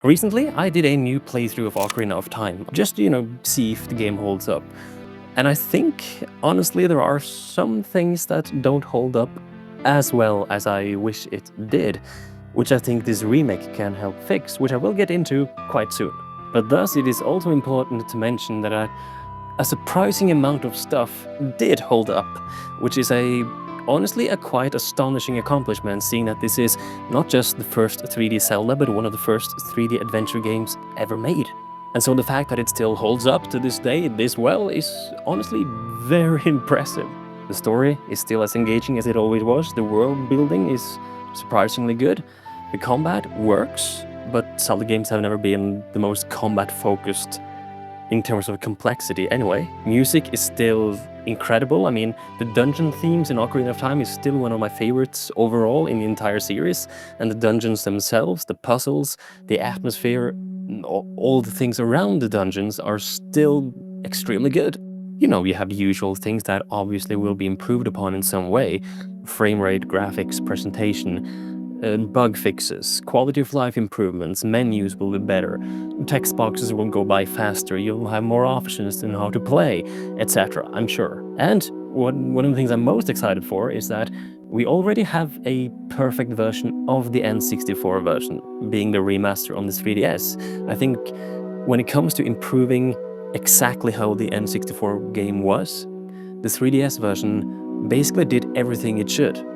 Recently, I did a new playthrough of Ocarina of Time, just to, see if the game holds up. And I think, honestly, there are some things that don't hold up as well as I wish it did, which I think this remake can help fix, which I will get into quite soon. But thus, it is also important to mention that a surprising amount of stuff did hold up, which is honestly a quite astonishing accomplishment, seeing that this is not just the first 3D Zelda, but one of the first 3D adventure games ever made. And so the fact that it still holds up to this day this well is honestly very impressive. The story is still as engaging as it always was, the world building is surprisingly good, the combat works, but Zelda games have never been the most combat focused in terms of complexity anyway. Music is still incredible. I mean, the dungeon themes in Ocarina of Time is still one of my favorites overall in the entire series, and the dungeons themselves, the puzzles, the atmosphere, all the things around the dungeons are still extremely good. You have the usual things that obviously will be improved upon in some way: frame rate, graphics, presentation, bug fixes, quality of life improvements, menus will be better, text boxes will go by faster, you'll have more options in how to play, etc. I'm sure. And one of the things I'm most excited for is that we already have a perfect version of the N64 version, being the remaster on the 3DS. I think when it comes to improving exactly how the N64 game was, the 3DS version basically did everything it should.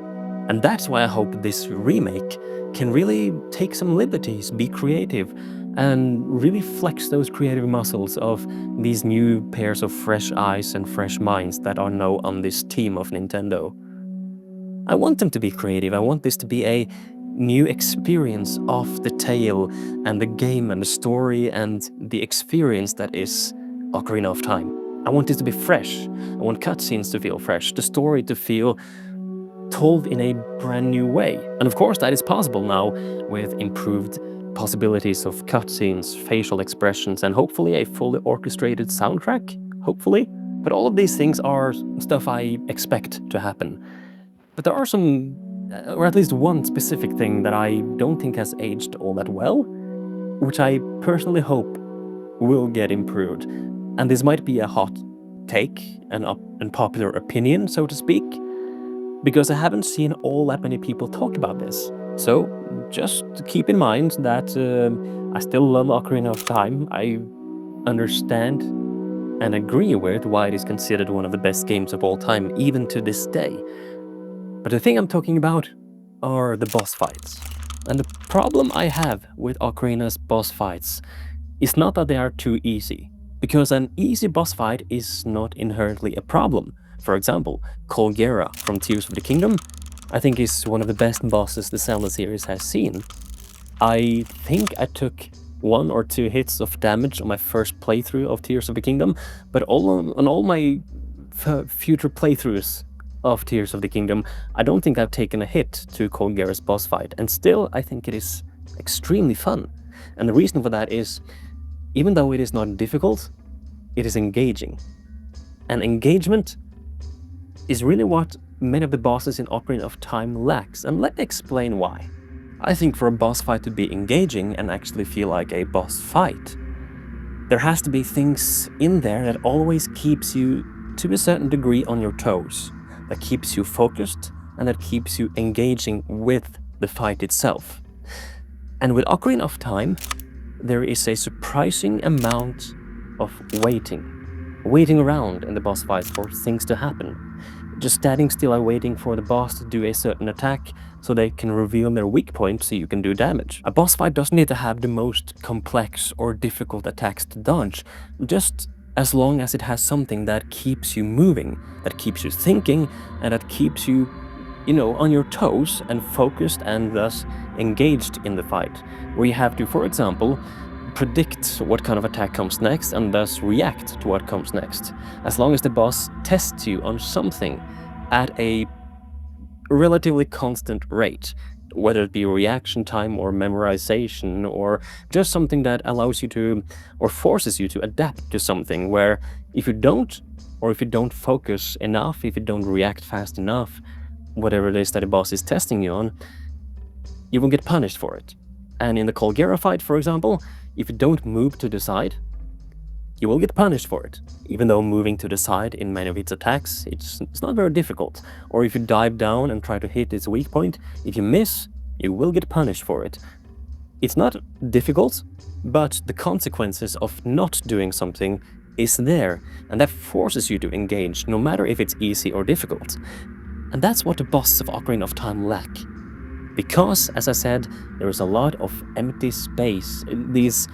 And that's why I hope this remake can really take some liberties, be creative, and really flex those creative muscles of these new pairs of fresh eyes and fresh minds that are now on this team of Nintendo. I want them to be creative. I want this to be a new experience of the tale and the game and the story and the experience that is Ocarina of Time. I want this to be fresh. I want cutscenes to feel fresh, the story to feel told in a brand new way. And of course that is possible now with improved possibilities of cutscenes, facial expressions, and hopefully a fully orchestrated soundtrack, hopefully. But all of these things are stuff I expect to happen. But there are some, or at least one specific thing that I don't think has aged all that well, which I personally hope will get improved. And this might be a hot take, an unpopular opinion, so to speak, because I haven't seen all that many people talk about this. So just keep in mind that I still love Ocarina of Time. I understand and agree with why it is considered one of the best games of all time, even to this day. But the thing I'm talking about are the boss fights. And the problem I have with Ocarina's boss fights is not that they are too easy, because an easy boss fight is not inherently a problem. For example, Colgera from Tears of the Kingdom, I think is one of the best bosses the Zelda series has seen. I think I took 1 or 2 hits of damage on my first playthrough of Tears of the Kingdom, but on all my future playthroughs of Tears of the Kingdom, I don't think I've taken a hit to Colgera's boss fight, and still I think it is extremely fun. And the reason for that is, even though it is not difficult, it is engaging. And engagement is really what many of the bosses in Ocarina of Time lacks, and let me explain why. I think for a boss fight to be engaging and actually feel like a boss fight, there has to be things in there that always keeps you, to a certain degree, on your toes, that keeps you focused, and that keeps you engaging with the fight itself. And with Ocarina of Time, there is a surprising amount of waiting around in the boss fights for things to happen. Just standing still and waiting for the boss to do a certain attack so they can reveal their weak point so you can do damage. A boss fight doesn't need to have the most complex or difficult attacks to dodge, just as long as it has something that keeps you moving, that keeps you thinking, and that keeps you, on your toes and focused and thus engaged in the fight. Where you have to, for example, predict what kind of attack comes next and thus react to what comes next. As long as the boss tests you on something at a relatively constant rate, whether it be reaction time or memorization or just something that allows you to or forces you to adapt to something, where if you don't, or if you don't focus enough, if you don't react fast enough, whatever it is that the boss is testing you on, you will get punished for it. And in the Colgera fight, for example, if you don't move to the side, you will get punished for it. Even though moving to the side in many of its attacks, it's not very difficult. Or if you dive down and try to hit its weak point, if you miss, you will get punished for it. It's not difficult, but the consequences of not doing something is there, and that forces you to engage, no matter if it's easy or difficult. And that's what the bosses of Ocarina of Time lack. Because, as I said, there is a lot of empty space, these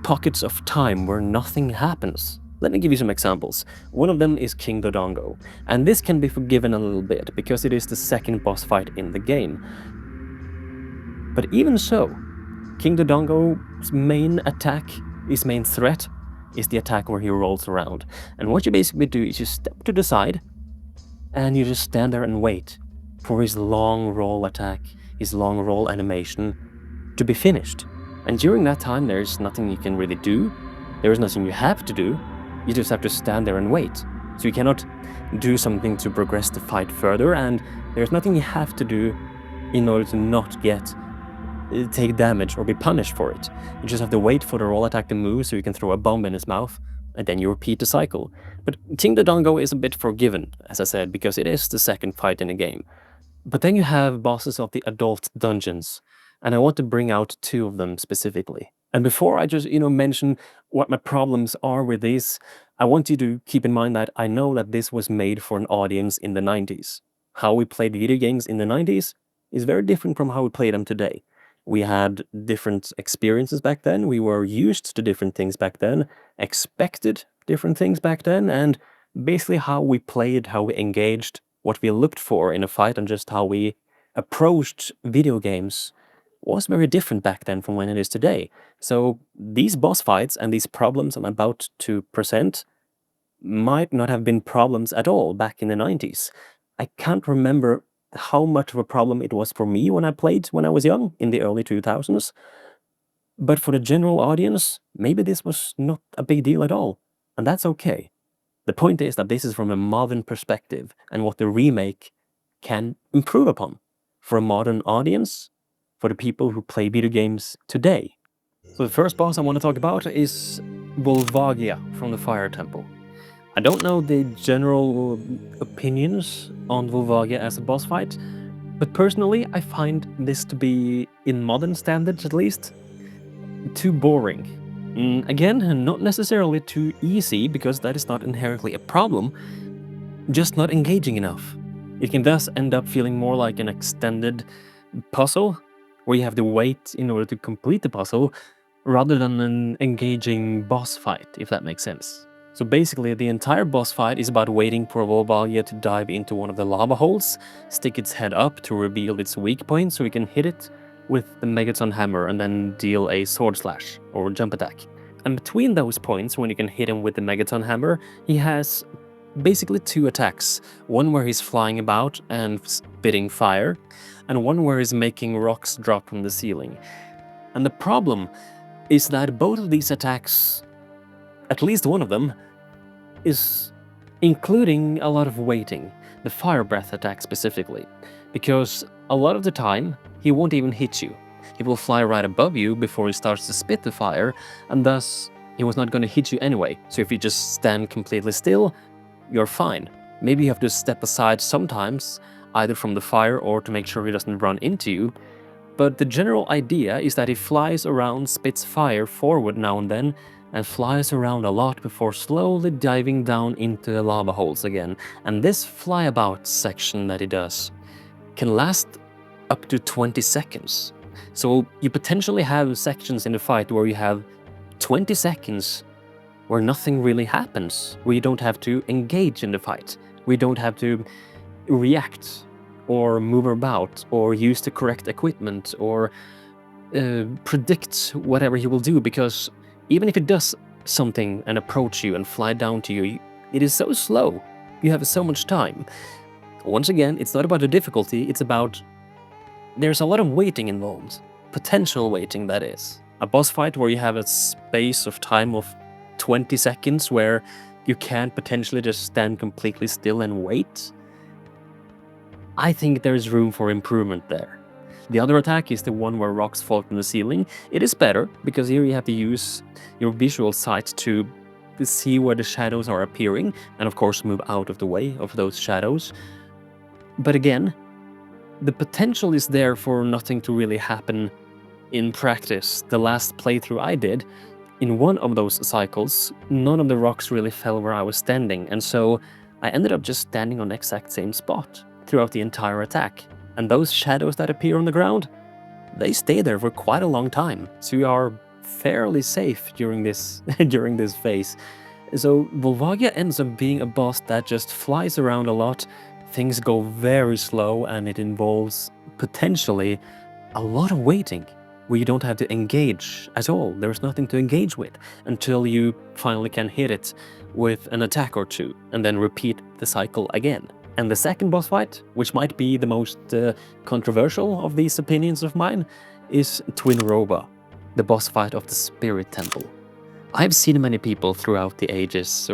pockets of time where nothing happens. Let me give you some examples. One of them is King Dodongo, and this can be forgiven a little bit because it is the second boss fight in the game. But even so, King Dodongo's main attack, his main threat, is the attack where he rolls around. And what you basically do is you step to the side, and you just stand there and wait for his long roll attack, his long roll animation to be finished. And during that time, there's nothing you can really do. There is nothing you have to do. You just have to stand there and wait. So you cannot do something to progress the fight further, and there's nothing you have to do in order to not take damage or be punished for it. You just have to wait for the roll attack to move so you can throw a bomb in his mouth, and then you repeat the cycle. But King Dodongo is a bit forgiven, as I said, because it is the second fight in the game. But then you have bosses of the adult dungeons, and I want to bring out two of them specifically. And before I just, mention what my problems are with these, I want you to keep in mind that I know that this was made for an audience in the 90s. How we played video games in the 90s is very different from how we play them today. We had different experiences back then, we were used to different things back then, expected different things back then, and basically how we played, how we engaged, what we looked for in a fight, and just how we approached video games was very different back then from when it is today. So these boss fights and these problems I'm about to present might not have been problems at all back in the 90s. I can't remember how much of a problem it was for me when I played when I was young, in the early 2000s. But for the general audience, maybe this was not a big deal at all. And that's okay. The point is that this is from a modern perspective and what the remake can improve upon for a modern audience, for the people who play video games today. So the first boss I want to talk about is Volvagia from the Fire Temple. I don't know the general opinions on Volvagia as a boss fight, but personally I find this to be, in modern standards at least, too boring. Again, not necessarily too easy, because that is not inherently a problem, just not engaging enough. It can thus end up feeling more like an extended puzzle, where you have to wait in order to complete the puzzle, rather than an engaging boss fight, if that makes sense. So basically, the entire boss fight is about waiting for Volvagia to dive into one of the lava holes, stick its head up to reveal its weak point so we can hit it with the Megaton Hammer and then deal a sword slash or jump attack. And between those points, when you can hit him with the Megaton Hammer, he has basically two attacks. One where he's flying about and spitting fire, and one where he's making rocks drop from the ceiling. And the problem is that both of these attacks, at least one of them, is including a lot of waiting, the fire breath attack specifically, because a lot of the time he won't even hit you. He will fly right above you before he starts to spit the fire, and thus he was not going to hit you anyway. So if you just stand completely still, you're fine. Maybe you have to step aside sometimes, either from the fire or to make sure he doesn't run into you, but the general idea is that he flies around, spits fire forward now and then, and flies around a lot before slowly diving down into the lava holes again. And this flyabout section that he does can last up to 20 seconds. So you potentially have sections in the fight where you have 20 seconds where nothing really happens, where you don't have to engage in the fight, where you don't have to react or move about or use the correct equipment or predict whatever he will do, because even if it does something and approach you and fly down to you, it is so slow. You have so much time. Once again, it's not about the difficulty, it's about there's a lot of waiting involved. Potential waiting, that is. A boss fight where you have a space of time of 20 seconds where you can potentially just stand completely still and wait. I think there's room for improvement there. The other attack is the one where rocks fall from the ceiling. It is better, because here you have to use your visual sight to see where the shadows are appearing, and of course move out of the way of those shadows. But again, the potential is there for nothing to really happen in practice. The last playthrough I did, in one of those cycles, none of the rocks really fell where I was standing, and so I ended up just standing on the exact same spot throughout the entire attack. And those shadows that appear on the ground, they stay there for quite a long time, so you are fairly safe during this during this phase. So Volvagia ends up being a boss that just flies around a lot, things go very slow, and it involves potentially a lot of waiting, where you don't have to engage at all. There's nothing to engage with until you finally can hit it with an attack or two, and then repeat the cycle again. And the second boss fight, which might be the most controversial of these opinions of mine, is Twinrova, the boss fight of the Spirit Temple. I've seen many people throughout the years,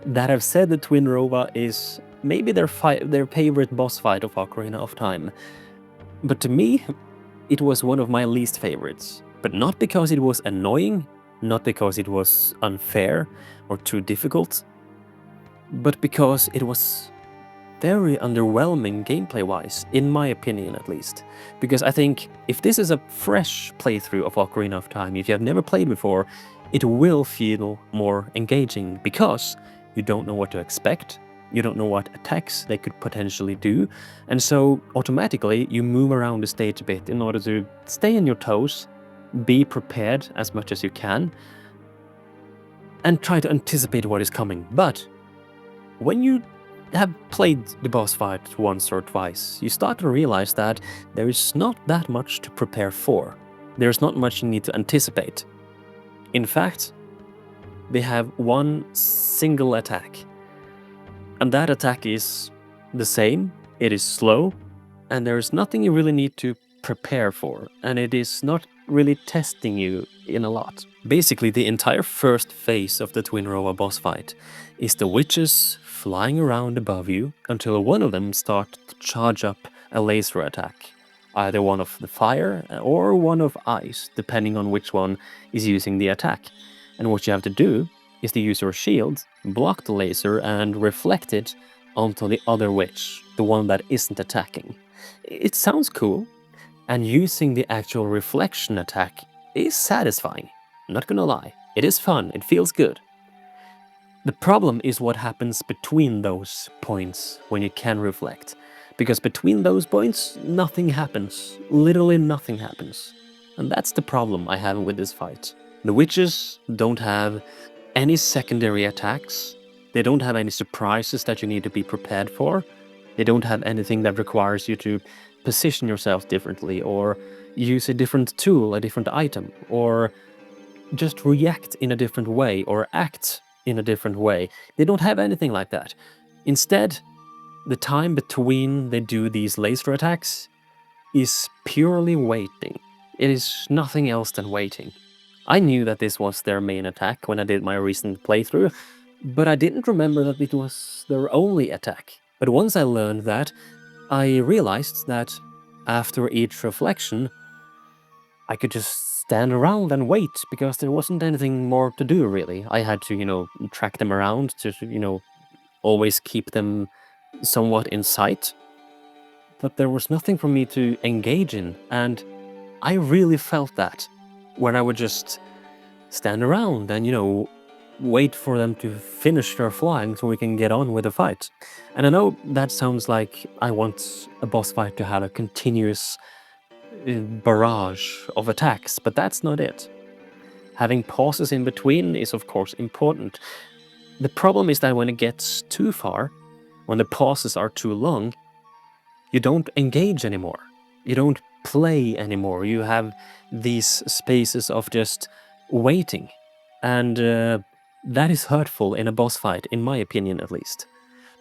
that have said that Twinrova is maybe their favorite boss fight of Ocarina of Time. But to me, it was one of my least favorites. But not because it was annoying, not because it was unfair or too difficult, but because it was very underwhelming gameplay-wise, in my opinion at least. Because I think if this is a fresh playthrough of Ocarina of Time, if you have never played before, it will feel more engaging, because you don't know what to expect, you don't know what attacks they could potentially do, and so automatically you move around the stage a bit in order to stay on your toes, be prepared as much as you can, and try to anticipate what is coming. But when you have played the boss fight once or twice, you start to realize that there is not that much to prepare for. There's not much you need to anticipate. In fact, they have one single attack, and that attack is the same, it is slow, and there's nothing you really need to prepare for, and it is not really testing you in a lot. Basically, the entire first phase of the Twinrova boss fight is the witches flying around above you until one of them starts to charge up a laser attack. Either one of the fire or one of ice, depending on which one is using the attack. And what you have to do is to use your shield, block the laser, and reflect it onto the other witch, the one that isn't attacking. It sounds cool, and using the actual reflection attack is satisfying. I'm not gonna lie, it is fun, it feels good. The problem is what happens between those points when you can reflect. Because between those points, nothing happens. Literally nothing happens. And that's the problem I have with this fight. The witches don't have any secondary attacks. They don't have any surprises that you need to be prepared for. They don't have anything that requires you to position yourself differently, or use a different tool, a different item, or just react in a different way, or act in a different way. They don't have anything like that. Instead, the time between they do these laser attacks is purely waiting. It is nothing else than waiting. I knew that this was their main attack when I did my recent playthrough, but I didn't remember that it was their only attack. But once I learned that, I realized that after each reflection, I could just stand around and wait, because there wasn't anything more to do, really. I had to, track them around to, always keep them somewhat in sight. But there was nothing for me to engage in, and I really felt that when I would just stand around and, wait for them to finish their flying so we can get on with the fight. And I know that sounds like I want a boss fight to have a continuous barrage of attacks, but that's not it. Having pauses in between is of course important. The problem is that when it gets too far, when the pauses are too long, you don't engage anymore. You don't play anymore. You have these spaces of just waiting. And that is hurtful in a boss fight, in my opinion at least.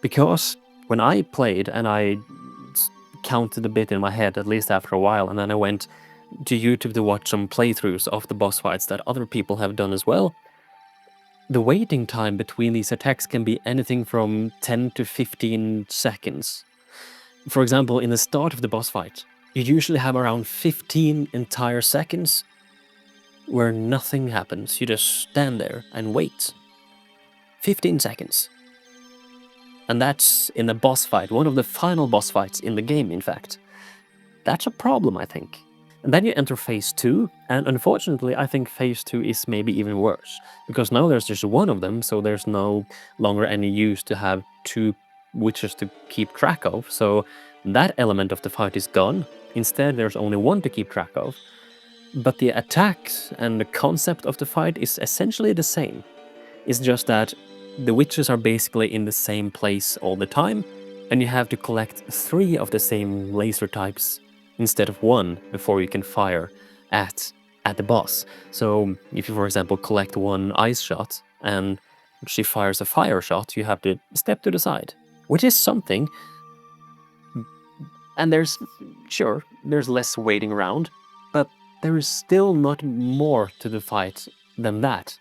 Because when I played and I counted a bit in my head, at least after a while, and then I went to YouTube to watch some playthroughs of the boss fights that other people have done as well, the waiting time between these attacks can be anything from 10 to 15 seconds. For example, in the start of the boss fight, you usually have around 15 entire seconds where nothing happens. You just stand there and wait. 15 seconds. And that's in a boss fight, one of the final boss fights in the game, in fact. That's a problem, I think. And then you enter phase 2, and unfortunately, I think phase 2 is maybe even worse, because now there's just one of them, so there's no longer any use to have two witches to keep track of, so that element of the fight is gone. Instead, there's only one to keep track of. But the attacks and the concept of the fight is essentially the same. It's just that the witches are basically in the same place all the time, and you have to collect 3 of the same laser types instead of 1 before you can fire at the boss. So if you, for example, collect 1 ice shot and she fires a fire shot, you have to step to the side, which is something. And there's less waiting around, but there is still not more to the fight than that.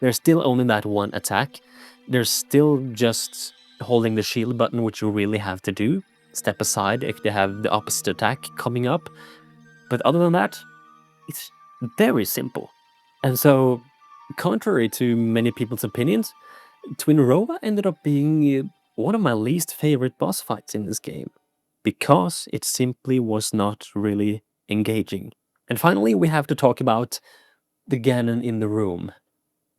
There's still only that one attack. There's still just holding the shield button, which you really have to do. Step aside if they have the opposite attack coming up. But other than that, it's very simple. And so, contrary to many people's opinions, Twinrova ended up being one of my least favorite boss fights in this game, because it simply was not really engaging. And finally, we have to talk about the Ganon in the room.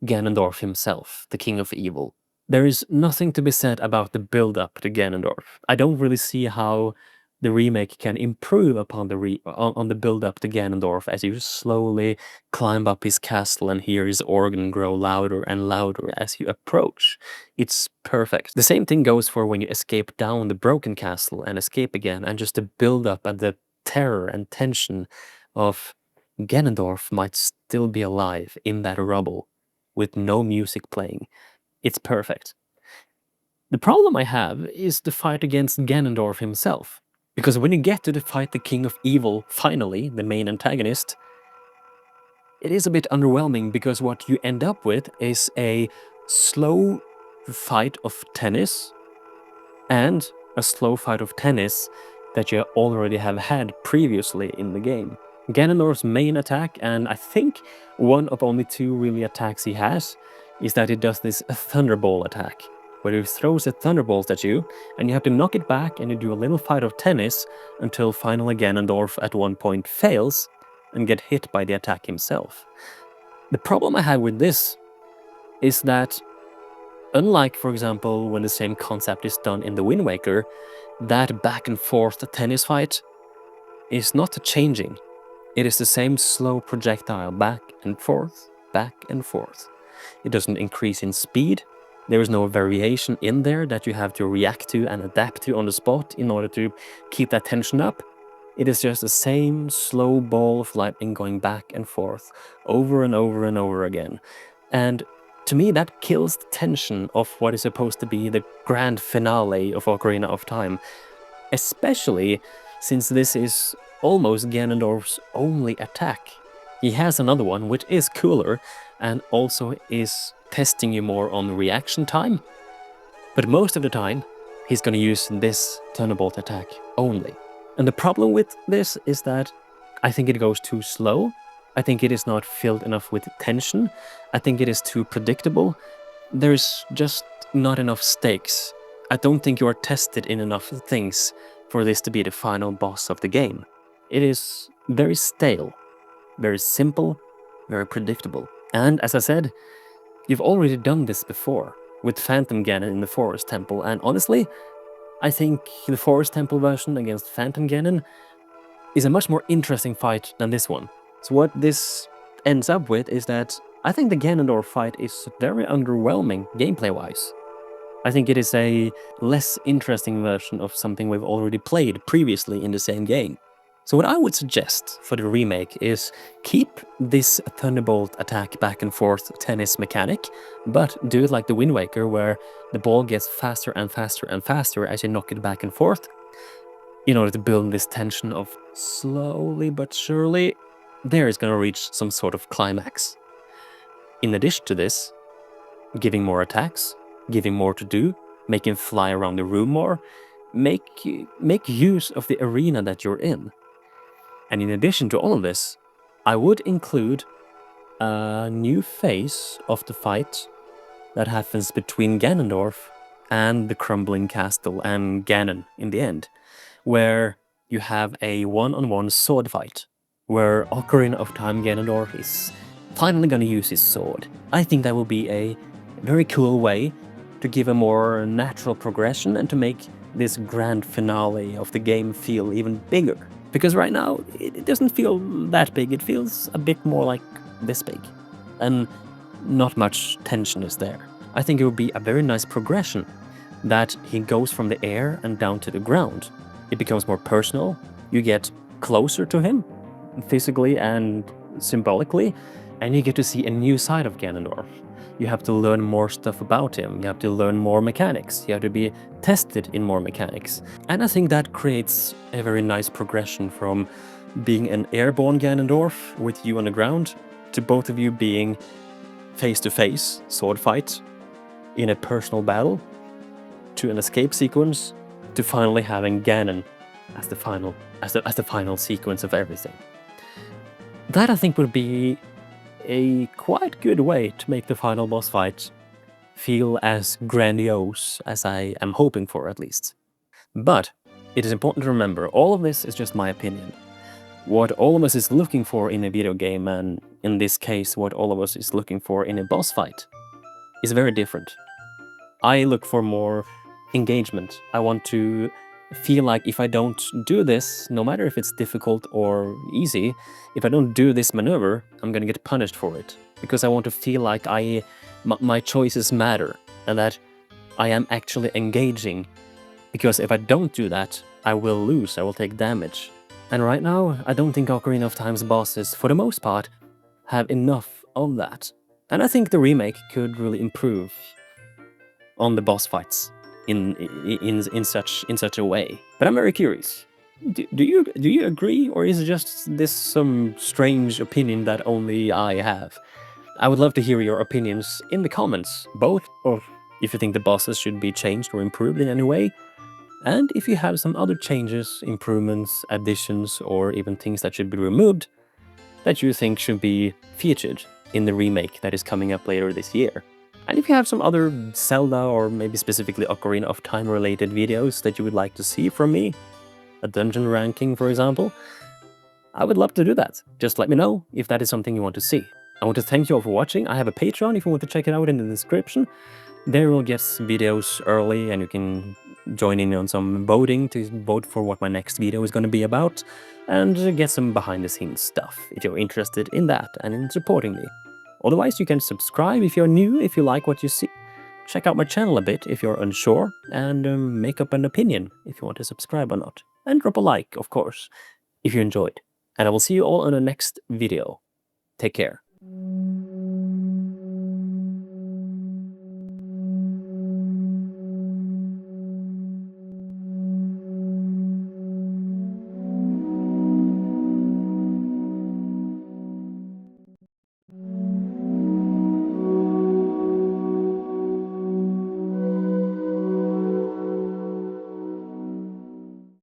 Ganondorf himself, the King of Evil. There is nothing to be said about the build-up to Ganondorf. I don't really see how the remake can improve upon the build-up to Ganondorf as you slowly climb up his castle and hear his organ grow louder and louder as you approach. It's perfect. The same thing goes for when you escape down the broken castle and escape again, and just the build-up and the terror and tension of Ganondorf might still be alive in that rubble with no music playing. It's perfect. The problem I have is the fight against Ganondorf himself. Because when you get to the fight the King of Evil, finally, the main antagonist, it is a bit underwhelming, because what you end up with is a slow fight of tennis, and a slow fight of tennis that you already have had previously in the game. Ganondorf's main attack, and I think one of only 2 really attacks he has, is that he does this Thunderball attack, where he throws a Thunderbolt at you, and you have to knock it back, and you do a little fight of tennis until finally Ganondorf at one point fails and get hit by the attack himself. The problem I have with this is that, unlike, for example, when the same concept is done in the Wind Waker, that back and forth tennis fight is not changing. It is the same slow projectile, back and forth, back and forth. It doesn't increase in speed. There is no variation in there that you have to react to and adapt to on the spot in order to keep that tension up. It is just the same slow ball of lightning going back and forth, over and over and over again. And to me, that kills the tension of what is supposed to be the grand finale of Ocarina of Time, especially since this is almost Ganondorf's only attack. He has another one which is cooler and also is testing you more on reaction time, but most of the time he's gonna use this Thunderbolt attack only. And the problem with this is that I think it goes too slow. I think it is not filled enough with tension. I think it is too predictable. There's just not enough stakes. I don't think you are tested in enough things for this to be the final boss of the game. It is very stale, very simple, very predictable. And as I said, you've already done this before with Phantom Ganon in the Forest Temple, and honestly, I think the Forest Temple version against Phantom Ganon is a much more interesting fight than this one. So what this ends up with is that I think the Ganondorf fight is very underwhelming gameplay-wise. I think it is a less interesting version of something we've already played previously in the same game. So what I would suggest for the remake is keep this Thunderbolt attack back and forth tennis mechanic, but do it like the Wind Waker, where the ball gets faster and faster and faster as you knock it back and forth, in order to build this tension of slowly but surely, there is going to reach some sort of climax. In addition to this, giving more attacks, giving more to do, making fly around the room more, make use of the arena that you're in. And in addition to all of this, I would include a new phase of the fight that happens between Ganondorf and the crumbling castle and Ganon in the end, where you have a one-on-one sword fight, where Ocarina of Time Ganondorf is finally gonna use his sword. I think that will be a very cool way to give a more natural progression and to make this grand finale of the game feel even bigger. Because right now, it doesn't feel that big, it feels a bit more like this big. And not much tension is there. I think it would be a very nice progression that he goes from the air and down to the ground. It becomes more personal, you get closer to him, physically and symbolically, and you get to see a new side of Ganondorf. You have to learn more stuff about him, you have to learn more mechanics, you have to be tested in more mechanics. And I think that creates a very nice progression from being an airborne Ganondorf with you on the ground to both of you being face-to-face sword fight in a personal battle, to an escape sequence, to finally having Ganon as the final sequence of everything. That I think would be a quite good way to make the final boss fight feel as grandiose as I am hoping for, at least. But it is important to remember, all of this is just my opinion. What all of us is looking for in a video game, and in this case what all of us is looking for in a boss fight, is very different. I look for more engagement. I want to feel like if I don't do this, no matter if it's difficult or easy, if I don't do this maneuver, I'm gonna get punished for it. Because I want to feel like my choices matter, and that I am actually engaging. Because if I don't do that, I will lose, I will take damage. And right now, I don't think Ocarina of Time's bosses, for the most part, have enough of that. And I think the remake could really improve on the boss fights in such a way. But I'm very curious. Do you agree, or is it just this some strange opinion that only I have? I would love to hear your opinions in the comments, both of if you think the bosses should be changed or improved in any way, and if you have some other changes, improvements, additions, or even things that should be removed that you think should be featured in the remake that is coming up later this year. And if you have some other Zelda or maybe specifically Ocarina of Time related videos that you would like to see from me, a dungeon ranking for example, I would love to do that. Just let me know if that is something you want to see. I want to thank you all for watching. I have a Patreon if you want to check it out in the description. There you'll get videos early and you can join in on some voting to vote for what my next video is going to be about, and get some behind the scenes stuff if you're interested in that and in supporting me. Otherwise, you can subscribe if you're new, if you like what you see. Check out my channel a bit if you're unsure, and make up an opinion if you want to subscribe or not. And drop a like, of course, if you enjoyed. And I will see you all in the next video. Take care.